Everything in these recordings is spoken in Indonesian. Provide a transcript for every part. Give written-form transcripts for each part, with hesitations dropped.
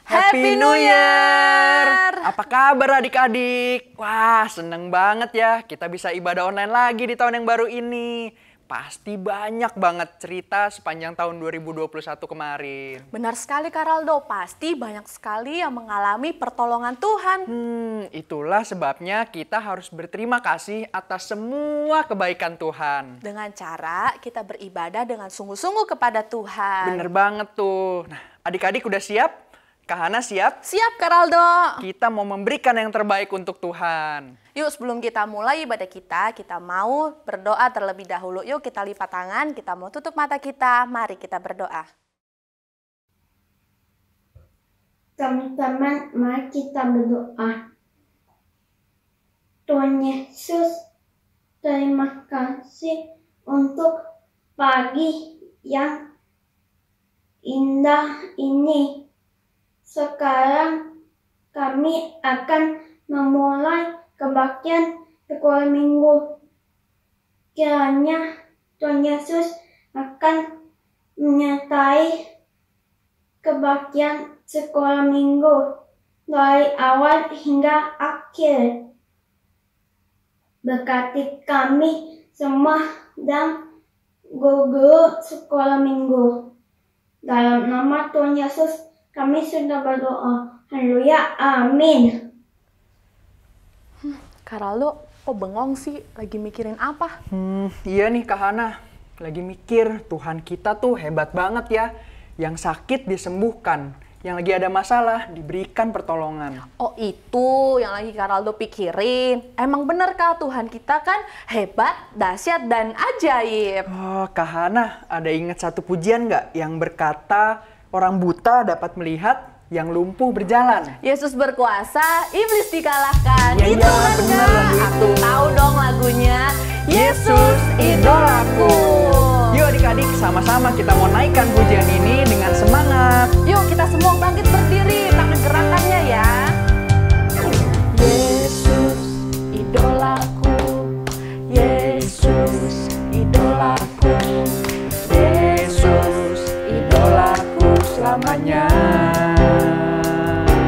Happy New Year! Apa kabar adik-adik? Wah, seneng banget ya kita bisa ibadah online lagi di tahun yang baru ini. Pasti banyak banget cerita sepanjang tahun 2021 kemarin. Benar sekali Karaldo, pasti banyak sekali yang mengalami pertolongan Tuhan. Itulah sebabnya kita harus berterima kasih atas semua kebaikan Tuhan. Dengan cara kita beribadah dengan sungguh-sungguh kepada Tuhan. Bener banget tuh. Nah, adik-adik udah siap? Kak Hana siap? Siap Karaldo. Kita mau memberikan yang terbaik untuk Tuhan. Yuk sebelum kita mulai ibadah kita mau berdoa terlebih dahulu. Yuk kita lipat tangan, kita mau tutup mata kita. Mari kita berdoa. Teman-teman, mari kita berdoa. Tuhan Yesus, terima kasih untuk pagi yang indah ini. Sekarang kami akan memulai kebaktian sekolah minggu. Kiranya Tuhan Yesus akan menyertai kebaktian sekolah minggu dari awal hingga akhir. Berkati kami semua dan guru-guru sekolah minggu. Dalam nama Tuhan Yesus kami sudah berdoa. Haleluya, amin. Karaldo, kok bengong sih? Lagi mikirin apa? Iya nih Kak Hana, lagi mikir Tuhan kita tuh hebat banget ya. Yang sakit disembuhkan, yang lagi ada masalah diberikan pertolongan. Oh itu yang lagi Karaldo pikirin. Emang bener Kak, Tuhan kita kan hebat, dahsyat, dan ajaib. Oh Kak Hana, ada ingat satu pujian nggak yang berkata orang buta dapat melihat, yang lumpuh berjalan? Yesus berkuasa, iblis dikalahkan. Ya, itu ya, kan bener Kak? lagu Aku itu. tahu dong lagunya. Yesus idolaku. Yuk adik-adik, sama-sama kita mau naikkan pujian ini dengan semangat. Yuk kita semua bangkit berdiri, pakai gerakannya ya. Yesus idolaku, Yesus idolaku, Yesus idolaku selamanya.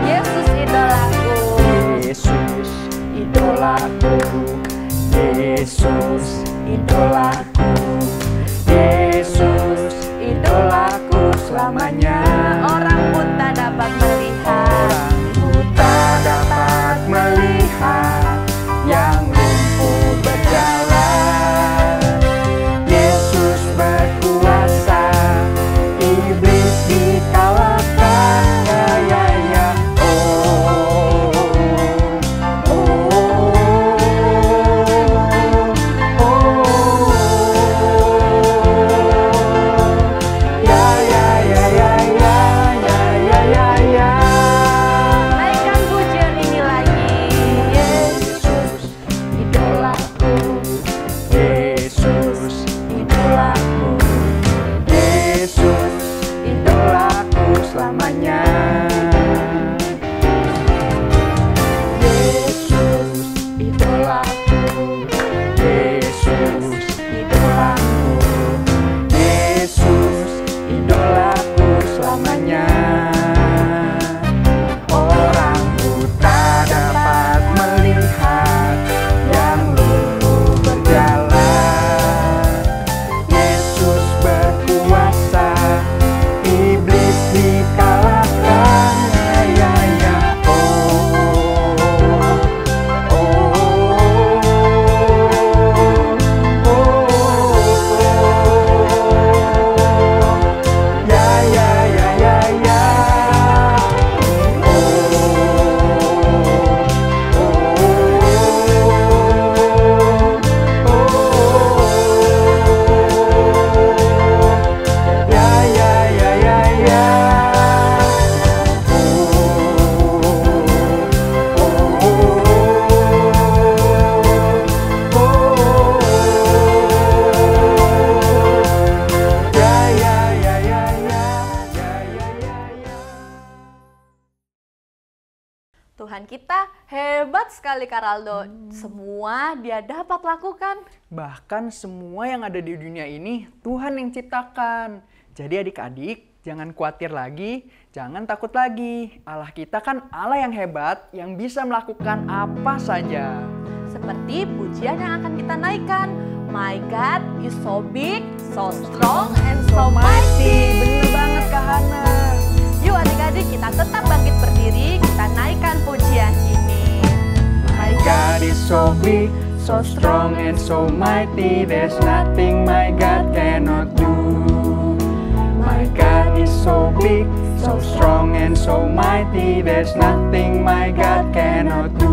Yesus idolaku, Yesus idolaku, Yesus idolaku, Yesus idolaku selamanya. orang buta dapat melihat, Orang buta dapat melihat, yang lumpuh berjalan. Yesus berkuasa, iblis dikalahkan. Ya, ya, ya. Oh, oh, oh, oh. Ya, ya, ya, ya, ya, ya, ya, ya, ya. naikkan pujian ini lagi. Yesus idolaku, Yesus idolaku, Yesus idolaku selamanya. Yesus idolaku, Yesus idolaku, Yesus idolaku selamanya. Orang buta dapat melihat, yang lumpuh berjalan. Yesus berkuasa, iblis dikalahkan. Ya, ya, ya. Oh, oh, oh, oh. Ya, ya, ya, ya, ya. Tuhan kita hebat sekali Karaldo. Semua dia dapat lakukan. Bahkan semua yang ada di dunia ini Tuhan yang ciptakan. Jadi adik-adik, Jangan khawatir lagi, jangan takut lagi. Allah kita kan Allah yang hebat, yang bisa melakukan apa saja. Seperti pujian yang akan kita naikkan. My God is so big, so strong, and so mighty. Bener banget Kak Hana. Yuk adik-adik, kita tetap bangkit berdiri, kita naikkan pujian ini. My God is so big, so strong and so mighty. There's nothing my God cannot do. My God is so big, so strong and so mighty. There's nothing my God cannot do.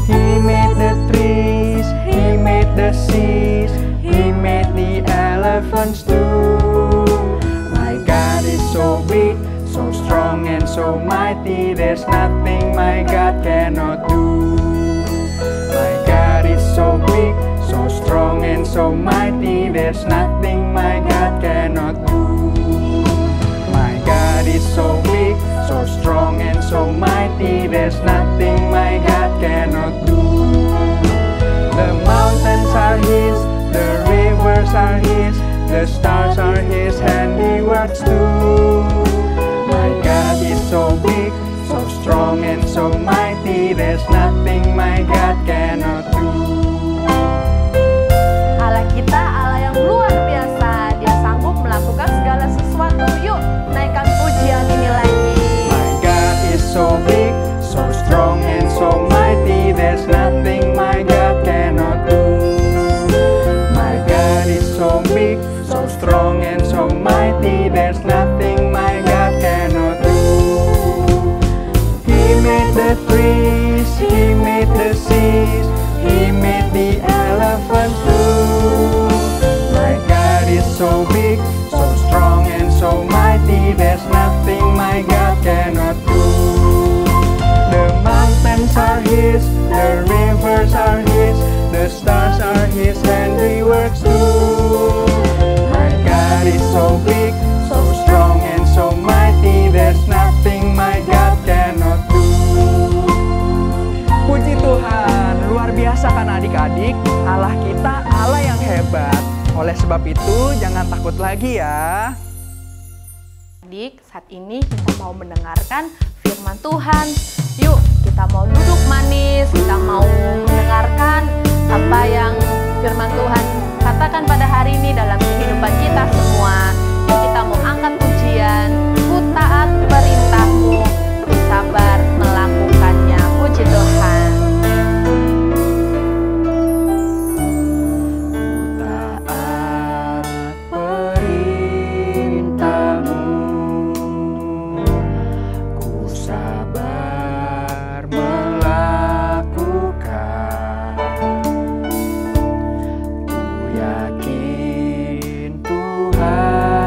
He made the trees, He made the seas, He made the elephants too. My God is so big, so strong and so mighty. There's nothing my God cannot do. My God is so big, so strong and so mighty. There's nothing my God cannot do. My God is so big, so strong and so mighty. There's nothing my God cannot do. The mountains are His, the rivers are His, the stars are His handiworks too. My God is so big, so strong and so mighty. There's nothing my God cannot do. Allah kita Allah yang luar biasa, Dia sanggup melakukan segala sesuatu. Yuk, naikkan pujian ini lagi. My God is so big, so strong and so mighty. There's nothing my God cannot do. My God is so big, so strong and so mighty. There's nothing my God cannot do. He made the trees, He made the seas, He made the elephants too. My God is so big, so strong and so mighty. There's nothing my God cannot do. The mountains are His, the rivers are His, the stars are His handiworks too. My God is so big, so strong and so mighty. There's nothing my God cannot do. Puji Tuhan, luar biasa kan adik-adik? Allah kita Allah yang hebat. Oleh sebab itu jangan takut lagi ya. Adik, saat ini kita mau mendengarkan firman Tuhan. Yuk, kita mau duduk manis, kita mau mendengarkan apa yang firman Tuhan katakan pada hari ini dalam kehidupan kita semua. Yuk, kita mau angkat pujian, ku taat perintahmu, ku sabar melakukannya. Puji Tuhan. Ku yakin Tuhan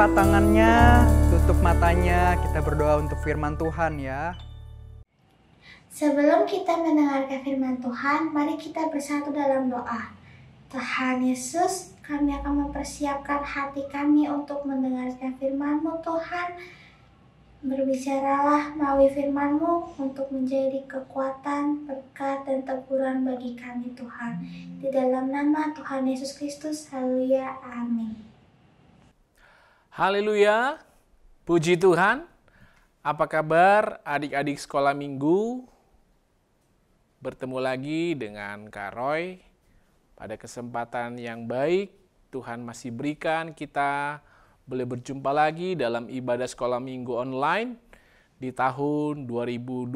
angkat tangannya, tutup matanya, kita berdoa untuk firman Tuhan ya. Sebelum kita mendengarkan firman Tuhan, mari kita bersatu dalam doa. Tuhan Yesus, kami akan mempersiapkan hati kami untuk mendengarkan firman-Mu Tuhan. Berbicaralah melalui firman-Mu untuk menjadi kekuatan, berkat, dan teguran bagi kami Tuhan. Di dalam nama Tuhan Yesus Kristus, haleluya, amin. Haleluya, puji Tuhan. Apa kabar adik-adik sekolah minggu? Bertemu lagi dengan Kak Roy. Pada kesempatan yang baik, Tuhan masih berikan kita boleh berjumpa lagi dalam ibadah sekolah minggu online di tahun 2022.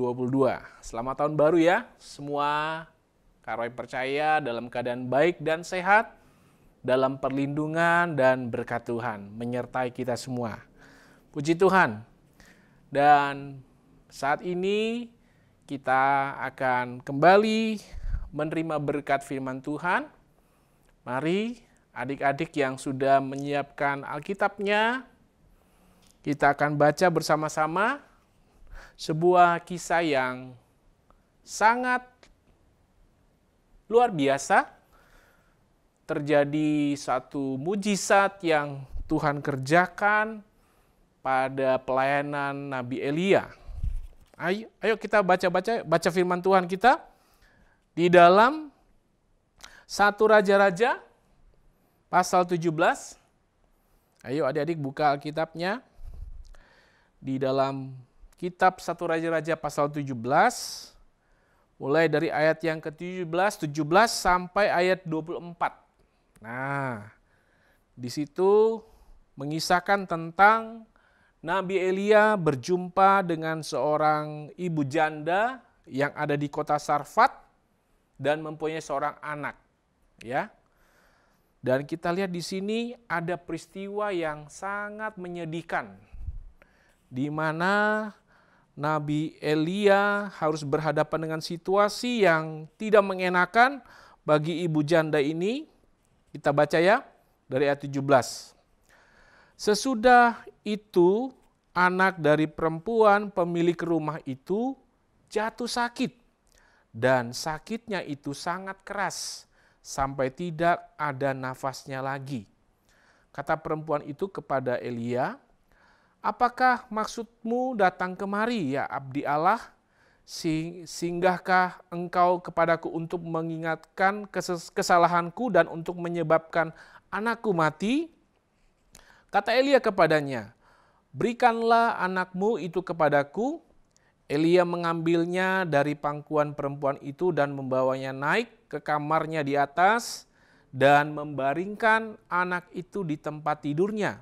Selamat tahun baru ya semua. Kak Roy percaya dalam keadaan baik dan sehat, dalam perlindungan dan berkat Tuhan menyertai kita semua. Puji Tuhan. Dan saat ini kita akan kembali menerima berkat firman Tuhan. Mari adik-adik yang sudah menyiapkan Alkitabnya, kita akan baca bersama-sama sebuah kisah yang sangat luar biasa. Terjadi satu mujizat yang Tuhan kerjakan pada pelayanan Nabi Elia. Ayo kita baca firman Tuhan kita di dalam 1 Raja-Raja pasal 17. Ayo adik-adik buka Alkitabnya. Di dalam kitab 1 Raja-Raja pasal 17, mulai dari ayat yang ke-17 sampai ayat 24. Nah, di situ mengisahkan tentang Nabi Elia berjumpa dengan seorang ibu janda yang ada di kota Sarfat dan mempunyai seorang anak, ya. Dan kita lihat di sini ada peristiwa yang sangat menyedihkan, di mana Nabi Elia harus berhadapan dengan situasi yang tidak mengenakan bagi ibu janda ini. Kita baca ya dari ayat 17. Sesudah itu, anak dari perempuan pemilik rumah itu jatuh sakit, dan sakitnya itu sangat keras, sampai tidak ada nafasnya lagi. Kata perempuan itu kepada Elia, "Apakah maksudmu datang kemari, ya abdi Allah? Singgahkah engkau kepadaku untuk mengingatkan kesalahanku dan untuk menyebabkan anakku mati?" Kata Elia kepadanya, "Berikanlah anakmu itu kepadaku." Elia mengambilnya dari pangkuan perempuan itu dan membawanya naik ke kamarnya di atas dan membaringkan anak itu di tempat tidurnya.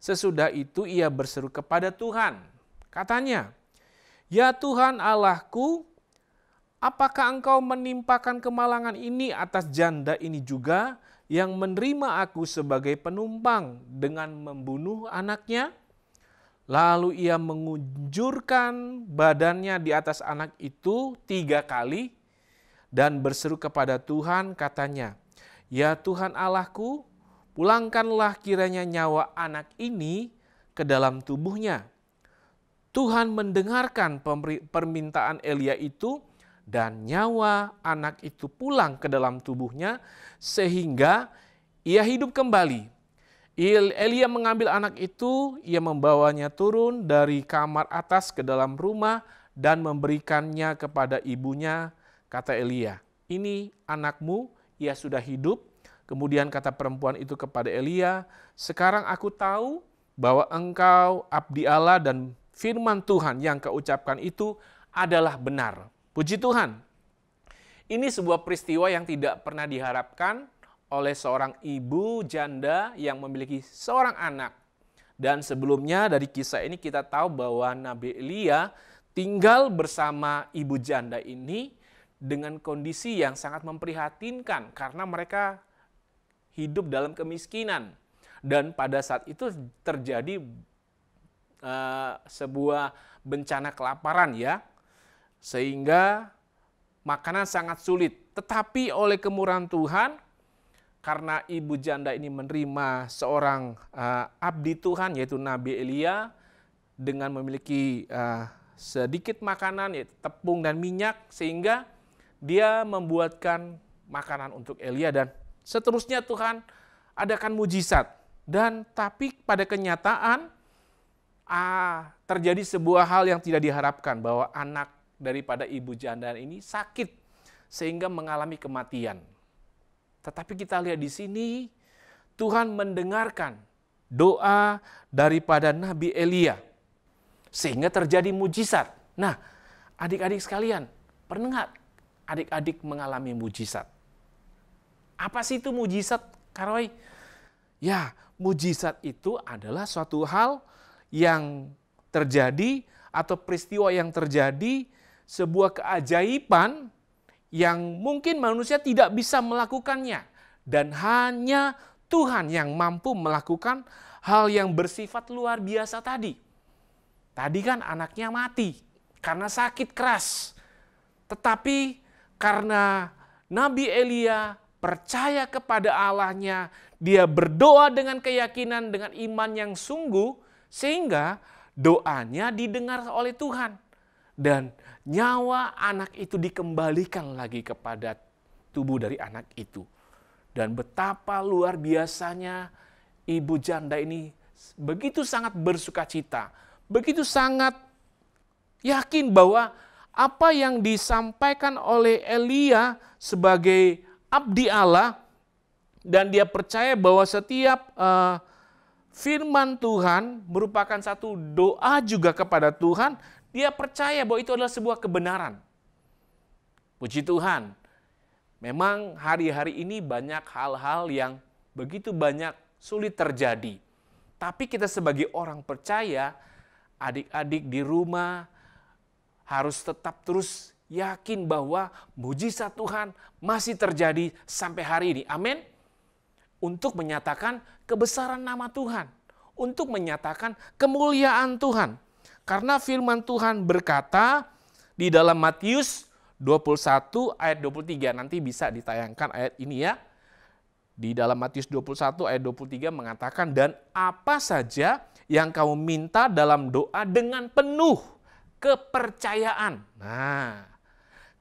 Sesudah itu ia berseru kepada Tuhan. Katanya, "Ya Tuhan Allahku, apakah engkau menimpakan kemalangan ini atas janda ini juga, yang menerima aku sebagai penumpang dengan membunuh anaknya?" Lalu ia mengunjurkan badannya di atas anak itu 3 kali dan berseru kepada Tuhan, katanya, "Ya Tuhan Allahku, pulangkanlah kiranya nyawa anak ini ke dalam tubuhnya." Tuhan mendengarkan permintaan Elia itu, dan nyawa anak itu pulang ke dalam tubuhnya sehingga ia hidup kembali. Elia mengambil anak itu, ia membawanya turun dari kamar atas ke dalam rumah dan memberikannya kepada ibunya. Kata Elia, "Ini anakmu, ia sudah hidup." Kemudian kata perempuan itu kepada Elia, "Sekarang aku tahu bahwa engkau abdi Allah dan firman Tuhan yang kau ucapkan itu adalah benar." Puji Tuhan. Ini sebuah peristiwa yang tidak pernah diharapkan oleh seorang ibu janda yang memiliki seorang anak. Dan sebelumnya dari kisah ini kita tahu bahwa Nabi Elia tinggal bersama ibu janda ini dengan kondisi yang sangat memprihatinkan karena mereka hidup dalam kemiskinan. Dan pada saat itu terjadi sebuah bencana kelaparan ya. Sehingga makanan sangat sulit. Tetapi oleh kemurahan Tuhan, karena ibu janda ini menerima seorang abdi Tuhan yaitu Nabi Elia dengan memiliki sedikit makanan yaitu tepung dan minyak, sehingga dia membuatkan makanan untuk Elia dan seterusnya Tuhan adakan mujizat. Dan tapi pada kenyataan terjadi sebuah hal yang tidak diharapkan, bahwa anak daripada ibu janda ini sakit sehingga mengalami kematian. Tetapi kita lihat di sini Tuhan mendengarkan doa daripada Nabi Elia sehingga terjadi mujizat. Nah, adik-adik sekalian, pernah nggak adik-adik mengalami mujizat? Apa sih itu mujizat, Kak Roy? Ya, mujizat itu adalah suatu hal yang terjadi atau peristiwa yang terjadi, sebuah keajaiban yang mungkin manusia tidak bisa melakukannya. Dan hanya Tuhan yang mampu melakukan hal yang bersifat luar biasa tadi. Tadi kan anaknya mati karena sakit keras. Tetapi karena Nabi Elia percaya kepada Allahnya, dia berdoa dengan keyakinan, dengan iman yang sungguh, sehingga doanya didengar oleh Tuhan. Dan nyawa anak itu dikembalikan lagi kepada tubuh dari anak itu. Dan betapa luar biasanya ibu janda ini begitu sangat bersuka cita, begitu sangat yakin bahwa apa yang disampaikan oleh Elia sebagai abdi Allah, dan dia percaya bahwa setiap firman Tuhan merupakan satu doa juga kepada Tuhan. Dia percaya bahwa itu adalah sebuah kebenaran. Puji Tuhan, memang hari-hari ini banyak hal-hal yang begitu banyak sulit terjadi. Tapi kita sebagai orang percaya, adik-adik di rumah harus tetap terus yakin bahwa mujizat Tuhan masih terjadi sampai hari ini. Amin. Untuk menyatakan kebesaran nama Tuhan, untuk menyatakan kemuliaan Tuhan. Karena firman Tuhan berkata di dalam Matius 21 ayat 23, nanti bisa ditayangkan ayat ini ya. Di dalam Matius 21 ayat 23 mengatakan, dan apa saja yang kamu minta dalam doa dengan penuh kepercayaan, nah,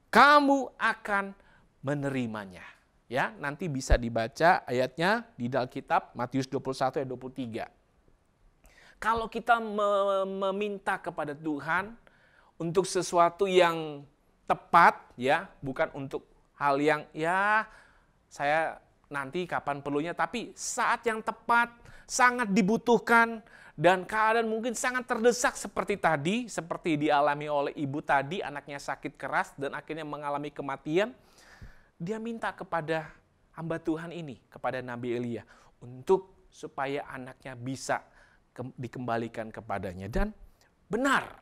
kamu akan menerimanya. Ya, nanti bisa dibaca ayatnya di dalam kitab Matius 21 ayat 23. Kalau kita meminta kepada Tuhan untuk sesuatu yang tepat, ya, bukan untuk hal yang ya saya nanti kapan perlunya, tapi saat yang tepat, sangat dibutuhkan, dan keadaan mungkin sangat terdesak seperti tadi, seperti dialami oleh ibu tadi, anaknya sakit keras dan akhirnya mengalami kematian. Dia minta kepada hamba Tuhan ini, kepada Nabi Elia, untuk supaya anaknya bisa dikembalikan kepadanya. Dan benar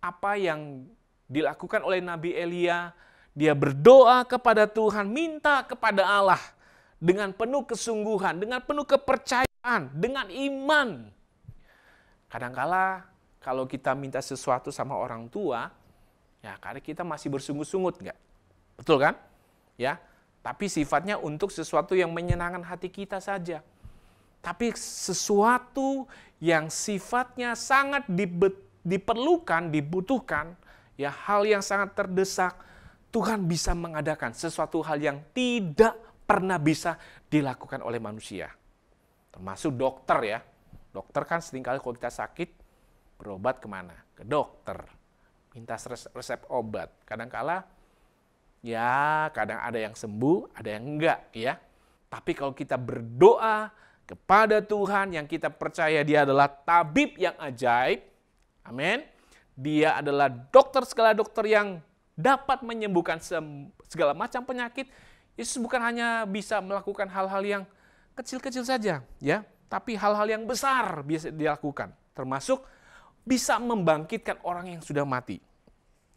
apa yang dilakukan oleh Nabi Elia, dia berdoa kepada Tuhan, minta kepada Allah dengan penuh kesungguhan, dengan penuh kepercayaan, dengan iman. Kadangkala kalau kita minta sesuatu sama orang tua, ya karena kita masih bersungut-sungut, enggak? Betul kan? Ya, tapi sifatnya untuk sesuatu yang menyenangkan hati kita saja. Tapi sesuatu yang sifatnya sangat diperlukan, dibutuhkan, ya hal yang sangat terdesak, Tuhan bisa mengadakan sesuatu hal yang tidak pernah bisa dilakukan oleh manusia. Termasuk dokter ya. Dokter kan seringkali kalau kita sakit, berobat kemana? Ke dokter. Minta resep obat. Kadangkala ya kadang ada yang sembuh, ada yang enggak ya. Tapi kalau kita berdoa kepada Tuhan yang kita percaya dia adalah tabib yang ajaib, amin. Dia adalah dokter, segala dokter yang dapat menyembuhkan segala macam penyakit. Yesus bukan hanya bisa melakukan hal-hal yang kecil-kecil saja, ya, tapi hal-hal yang besar bisa dilakukan, termasuk bisa membangkitkan orang yang sudah mati.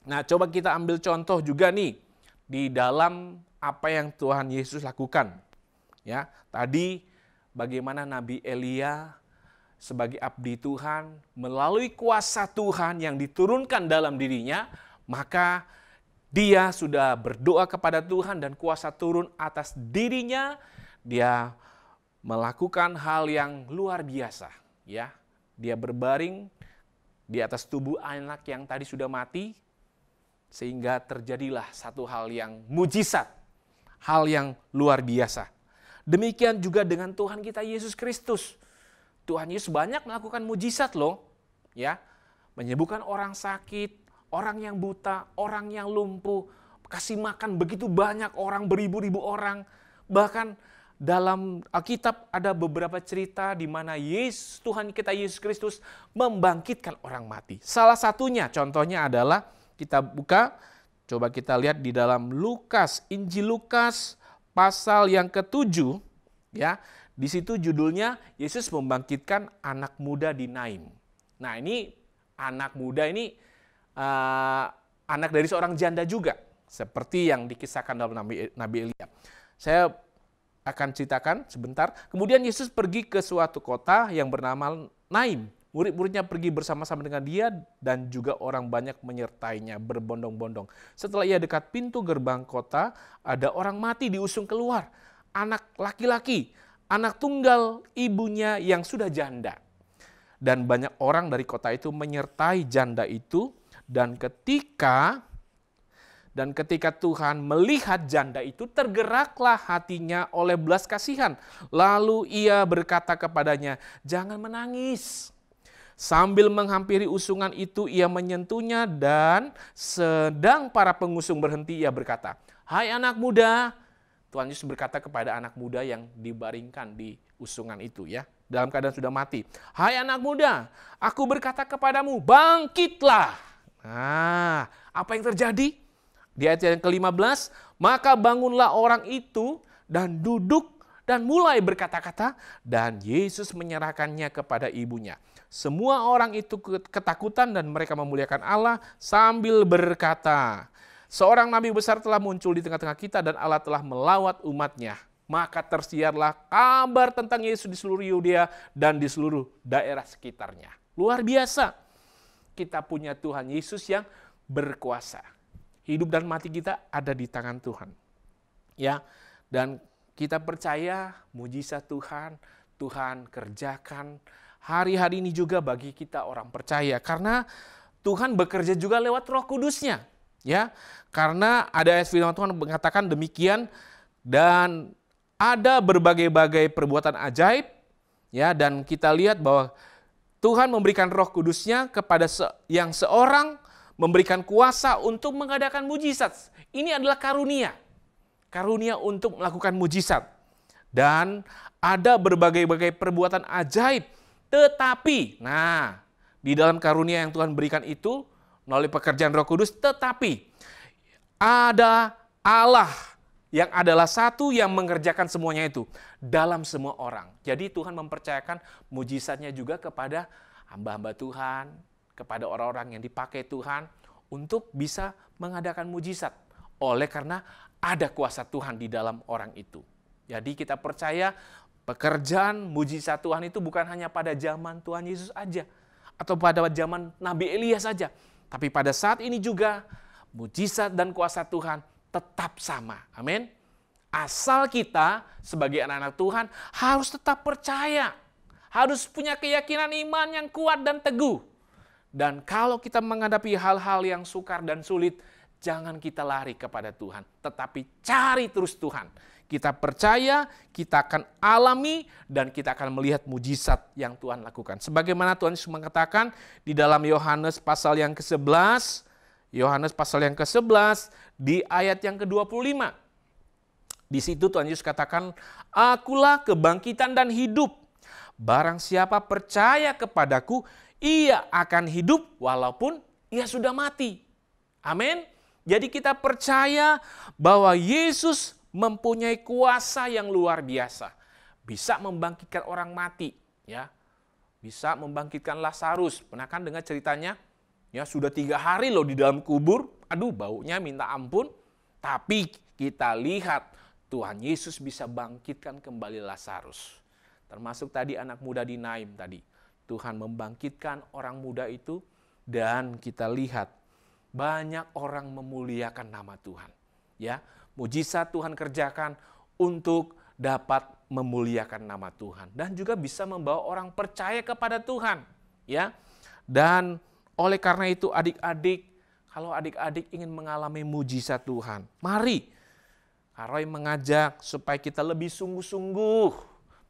Nah, coba kita ambil contoh juga nih di dalam apa yang Tuhan Yesus lakukan. Ya, tadi bagaimana Nabi Elia sebagai abdi Tuhan melalui kuasa Tuhan yang diturunkan dalam dirinya, maka dia sudah berdoa kepada Tuhan dan kuasa turun atas dirinya, dia melakukan hal yang luar biasa, ya. Dia berbaring di atas tubuh anak yang tadi sudah mati, sehingga terjadilah satu hal yang mujizat, hal yang luar biasa. Demikian juga dengan Tuhan kita Yesus Kristus. Tuhan Yesus banyak melakukan mujizat loh, ya. Menyembuhkan orang sakit, orang yang buta, orang yang lumpuh, kasih makan begitu banyak orang, beribu-ribu orang. Bahkan dalam Alkitab ada beberapa cerita di mana Tuhan kita Yesus Kristus membangkitkan orang mati. Salah satunya, contohnya adalah kita buka, coba kita lihat di dalam Lukas, Injil Lukas pasal yang ke-7, ya. Di situ judulnya Yesus membangkitkan anak muda di Naim. Nah, ini anak muda ini anak dari seorang janda juga, seperti yang dikisahkan dalam Nabi Elia. Saya akan ceritakan sebentar. Kemudian Yesus pergi ke suatu kota yang bernama Naim. Murid-muridnya pergi bersama-sama dengan dia dan juga orang banyak menyertainya berbondong-bondong. Setelah ia dekat pintu gerbang kota, ada orang mati diusung keluar. Anak laki-laki, anak tunggal ibunya yang sudah janda. Dan banyak orang dari kota itu menyertai janda itu. Dan ketika Tuhan melihat janda itu, tergeraklah hatinya oleh belas kasihan. Lalu ia berkata kepadanya, "Jangan menangis." Sambil menghampiri usungan itu, ia menyentuhnya dan sedang para pengusung berhenti, ia berkata, "Hai anak muda." Tuhan Yesus berkata kepada anak muda yang dibaringkan di usungan itu, ya, dalam keadaan sudah mati. "Hai anak muda, aku berkata kepadamu, bangkitlah." Nah, apa yang terjadi? Di ayat yang ke-15, maka bangunlah orang itu dan duduk dan mulai berkata-kata, dan Yesus menyerahkannya kepada ibunya. Semua orang itu ketakutan dan mereka memuliakan Allah sambil berkata, "Seorang nabi besar telah muncul di tengah-tengah kita dan Allah telah melawat umatnya." Maka tersiarlah kabar tentang Yesus di seluruh Yudea dan di seluruh daerah sekitarnya. Luar biasa. Kita punya Tuhan Yesus yang berkuasa. Hidup dan mati kita ada di tangan Tuhan. Ya, dan kita percaya mujizat Tuhan kerjakan hari-hari ini juga bagi kita orang percaya, karena Tuhan bekerja juga lewat Roh Kudus-Nya, ya. Karena ada ayat firman Tuhan mengatakan demikian, dan ada berbagai-bagai perbuatan ajaib, ya, dan kita lihat bahwa Tuhan memberikan Roh Kudus-Nya kepada yang seorang, memberikan kuasa untuk mengadakan mujizat. Ini adalah karunia. Karunia untuk melakukan mujizat. Dan ada berbagai-bagai perbuatan ajaib. Tetapi, nah, di dalam karunia yang Tuhan berikan itu, melalui pekerjaan Roh Kudus, tetapi ada Allah yang adalah satu yang mengerjakan semuanya itu dalam semua orang. Jadi Tuhan mempercayakan mujizatnya juga kepada hamba-hamba Tuhan, kepada orang-orang yang dipakai Tuhan untuk bisa mengadakan mujizat. Oleh karena ada kuasa Tuhan di dalam orang itu. Jadi kita percaya pekerjaan mujizat Tuhan itu bukan hanya pada zaman Tuhan Yesus aja, atau pada zaman Nabi Elia saja. Tapi pada saat ini juga mujizat dan kuasa Tuhan tetap sama. Amin. Asal kita sebagai anak-anak Tuhan harus tetap percaya. Harus punya keyakinan iman yang kuat dan teguh. Dan kalau kita menghadapi hal-hal yang sukar dan sulit, jangan kita lari kepada Tuhan. Tetapi cari terus Tuhan. Kita percaya, kita akan alami, dan kita akan melihat mujizat yang Tuhan lakukan. Sebagaimana Tuhan Yesus mengatakan di dalam Yohanes pasal yang ke-11, Yohanes pasal yang ke-11 di ayat yang ke-25. Di situ Tuhan Yesus katakan, "Akulah kebangkitan dan hidup. Barang siapa percaya kepadaku, ia akan hidup walaupun ia sudah mati." Amin. Jadi kita percaya bahwa Yesus mempunyai kuasa yang luar biasa. Bisa membangkitkan orang mati, ya. Bisa membangkitkan Lazarus. Pernah kan dengar ceritanya? Ya, sudah 3 hari loh di dalam kubur. Aduh, baunya minta ampun. Tapi kita lihat Tuhan Yesus bisa bangkitkan kembali Lazarus. Termasuk tadi anak muda di Naim tadi. Tuhan membangkitkan orang muda itu, dan kita lihat banyak orang memuliakan nama Tuhan. Ya, mujizat Tuhan kerjakan untuk dapat memuliakan nama Tuhan dan juga bisa membawa orang percaya kepada Tuhan, ya. Dan oleh karena itu adik-adik, kalau adik-adik ingin mengalami mujizat Tuhan, mari Kak Roy mengajak supaya kita lebih sungguh-sungguh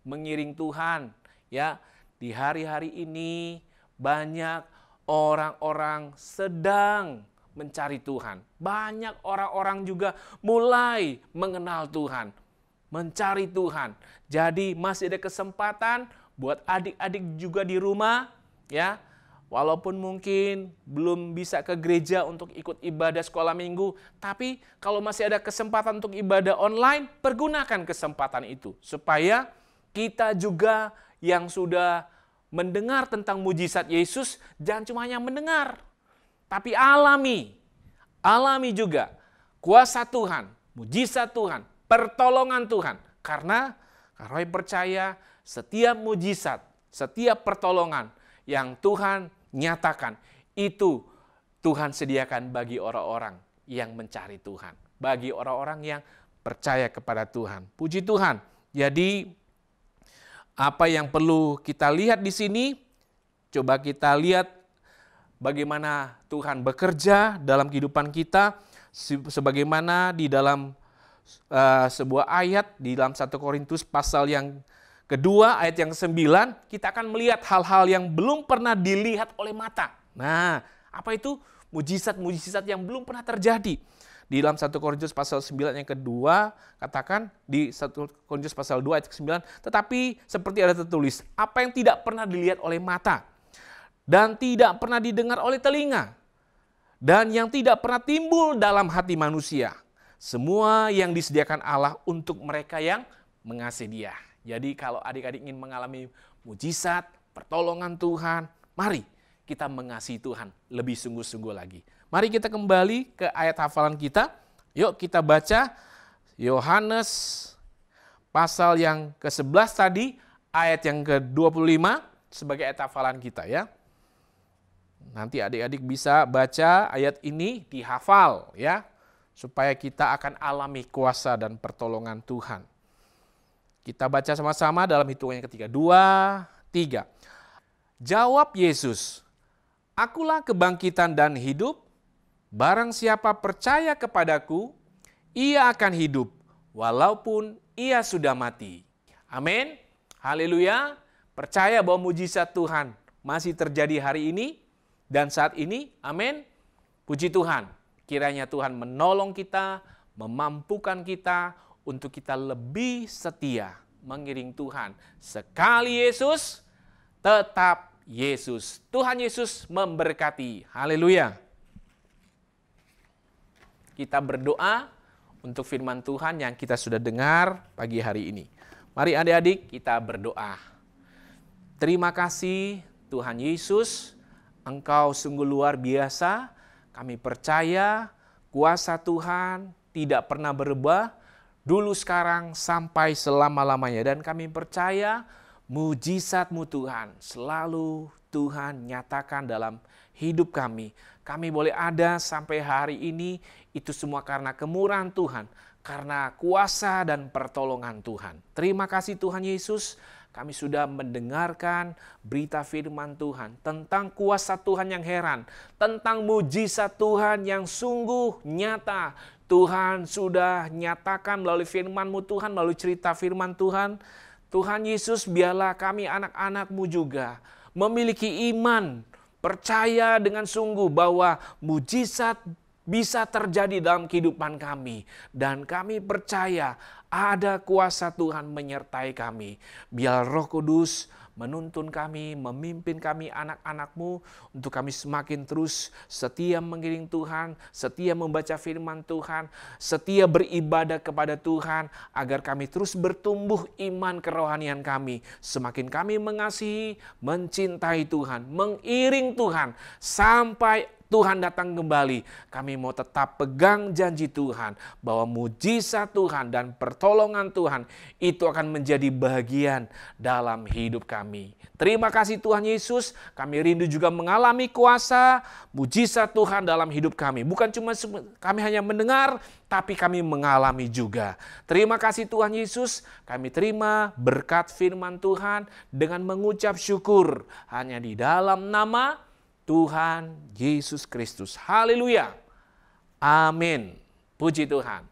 mengiring Tuhan, ya. Di hari-hari ini banyak orang-orang sedang mencari Tuhan. Banyak orang-orang juga mulai mengenal Tuhan, mencari Tuhan. Jadi masih ada kesempatan buat adik-adik juga di rumah, ya. Walaupun mungkin belum bisa ke gereja untuk ikut ibadah sekolah minggu, tapi kalau masih ada kesempatan untuk ibadah online, pergunakan kesempatan itu supaya kita juga yang sudah mendengar tentang mujizat Yesus, jangan cuma hanya mendengar, tapi alami juga kuasa Tuhan, mujizat Tuhan, pertolongan Tuhan. Karena Kak Roy percaya setiap mujizat, setiap pertolongan yang Tuhan nyatakan, itu Tuhan sediakan bagi orang-orang yang mencari Tuhan, bagi orang-orang yang percaya kepada Tuhan. Puji Tuhan. Jadi apa yang perlu kita lihat di sini, coba kita lihat bagaimana Tuhan bekerja dalam kehidupan kita, sebagaimana di dalam sebuah ayat di dalam 1 Korintus pasal yang kedua, ayat yang ke-9, kita akan melihat hal-hal yang belum pernah dilihat oleh mata. Nah, apa itu? Mujizat-mujizat yang belum pernah terjadi. Di dalam 1 Korintus pasal 9 yang kedua, katakan di 1 Korintus pasal 2 ayat ke-9, tetapi seperti ada tertulis, apa yang tidak pernah dilihat oleh mata, dan tidak pernah didengar oleh telinga, dan yang tidak pernah timbul dalam hati manusia. Semua yang disediakan Allah untuk mereka yang mengasihi Dia. Jadi kalau adik-adik ingin mengalami mujizat, pertolongan Tuhan, mari kita mengasihi Tuhan lebih sungguh-sungguh lagi. Mari kita kembali ke ayat hafalan kita. Yuk kita baca Yohanes pasal yang ke-11 tadi, ayat yang ke-25 sebagai ayat hafalan kita, ya. Nanti adik-adik bisa baca ayat ini dihafal, ya, supaya kita akan alami kuasa dan pertolongan Tuhan. Kita baca sama-sama dalam hitungan yang ketiga. 2, 3. Jawab Yesus, "Akulah kebangkitan dan hidup. Barang siapa percaya kepadaku, ia akan hidup, walaupun ia sudah mati." Amin. Haleluya. Percaya bahwa mujizat Tuhan masih terjadi hari ini dan saat ini. Amin. Puji Tuhan. Kiranya Tuhan menolong kita, memampukan kita untuk kita lebih setia mengiring Tuhan. Sekali Yesus, tetap Yesus. Tuhan Yesus memberkati. Haleluya. Kita berdoa untuk firman Tuhan yang kita sudah dengar pagi hari ini. Mari adik-adik kita berdoa. Terima kasih Tuhan Yesus, Engkau sungguh luar biasa. Kami percaya kuasa Tuhan tidak pernah berubah, dulu, sekarang, sampai selama-lamanya. Dan kami percaya mujizat-Mu Tuhan selalu Tuhan nyatakan dalam hidup kami. Kami boleh ada sampai hari ini, itu semua karena kemurahan Tuhan, karena kuasa dan pertolongan Tuhan. Terima kasih Tuhan Yesus, kami sudah mendengarkan berita firman Tuhan tentang kuasa Tuhan yang heran, tentang mujizat Tuhan yang sungguh nyata. Tuhan sudah nyatakan melalui firman-Mu Tuhan, melalui cerita firman Tuhan. Tuhan Yesus, biarlah kami anak-anak-Mu juga memiliki iman, percaya dengan sungguh bahwa mujizat bisa terjadi dalam kehidupan kami. Dan kami percaya ada kuasa Tuhan menyertai kami. Biar Roh Kudus menuntun kami, memimpin kami anak-anak-Mu untuk kami semakin terus setia mengiring Tuhan, setia membaca firman Tuhan, setia beribadah kepada Tuhan, agar kami terus bertumbuh iman kerohanian kami. Semakin kami mengasihi, mencintai Tuhan, mengiring Tuhan, sampai Tuhan datang kembali, kami mau tetap pegang janji Tuhan bahwa mujizat Tuhan dan pertolongan Tuhan itu akan menjadi bagian dalam hidup kami. Terima kasih Tuhan Yesus, kami rindu juga mengalami kuasa mujizat Tuhan dalam hidup kami. Bukan cuma kami hanya mendengar, tapi kami mengalami juga. Terima kasih Tuhan Yesus, kami terima berkat firman Tuhan dengan mengucap syukur hanya di dalam nama Tuhan Yesus Kristus. Haleluya. Amin. Puji Tuhan.